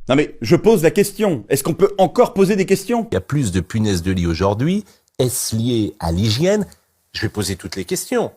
Non mais, je pose la question. Est-ce qu'on peut encore poser des questions? Il y a plus de punaises de lit aujourd'hui. Est-ce lié à l'hygiène? Je vais poser toutes les questions.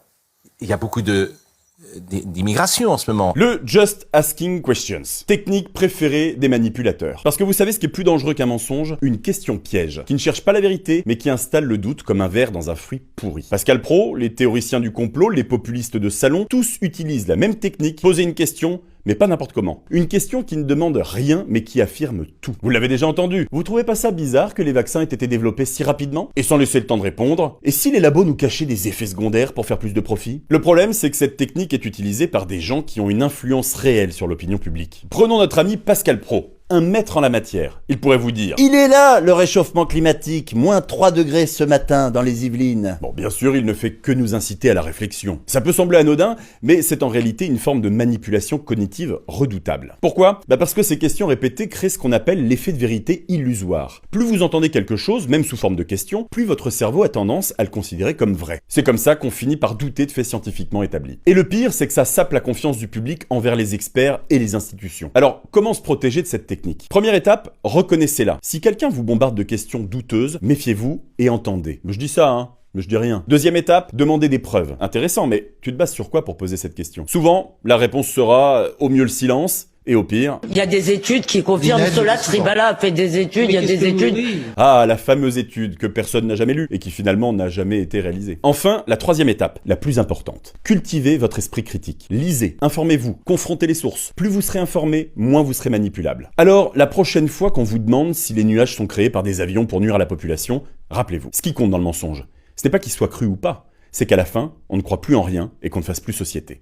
Il y a beaucoup d'immigration en ce moment. Le Just Asking Questions. Technique préférée des manipulateurs. Parce que vous savez ce qui est plus dangereux qu'un mensonge? Une question piège, qui ne cherche pas la vérité, mais qui installe le doute comme un ver dans un fruit pourri. Pascal Praud, les théoriciens du complot, les populistes de salon, tous utilisent la même technique, poser une question, mais pas n'importe comment. Une question qui ne demande rien, mais qui affirme tout. Vous l'avez déjà entendu. Vous trouvez pas ça bizarre que les vaccins aient été développés si rapidement? Et sans laisser le temps de répondre? Et si les labos nous cachaient des effets secondaires pour faire plus de profit? Le problème, c'est que cette technique est utilisée par des gens qui ont une influence réelle sur l'opinion publique. Prenons notre ami Pascal Praud, un maître en la matière. Il pourrait vous dire: il est là, le réchauffement climatique, moins 3 degrés ce matin dans les Yvelines. Bon, bien sûr, il ne fait que nous inciter à la réflexion. Ça peut sembler anodin, mais c'est en réalité une forme de manipulation cognitive redoutable. Pourquoi? Parce que ces questions répétées créent ce qu'on appelle l'effet de vérité illusoire. Plus vous entendez quelque chose, même sous forme de question, plus votre cerveau a tendance à le considérer comme vrai. C'est comme ça qu'on finit par douter de faits scientifiquement établis. Et le pire, c'est que ça sape la confiance du public envers les experts et les institutions. Alors, comment se protéger de cette technique? Première étape, reconnaissez-la. Si quelqu'un vous bombarde de questions douteuses, méfiez-vous et entendez. Je dis ça, hein, mais je dis rien. Deuxième étape, demandez des preuves. Intéressant, mais tu te bases sur quoi pour poser cette question? Souvent, la réponse sera au mieux le silence, et au pire... Il y a des études qui confirment cela, Tribala a fait des études, il y a des études... Ah, la fameuse étude que personne n'a jamais lue et qui finalement n'a jamais été réalisée. Enfin, la troisième étape, la plus importante. Cultivez votre esprit critique. Lisez, informez-vous, confrontez les sources. Plus vous serez informé, moins vous serez manipulable. Alors, la prochaine fois qu'on vous demande si les nuages sont créés par des avions pour nuire à la population, rappelez-vous, ce qui compte dans le mensonge, ce n'est pas qu'il soit cru ou pas, c'est qu'à la fin, on ne croit plus en rien et qu'on ne fasse plus société.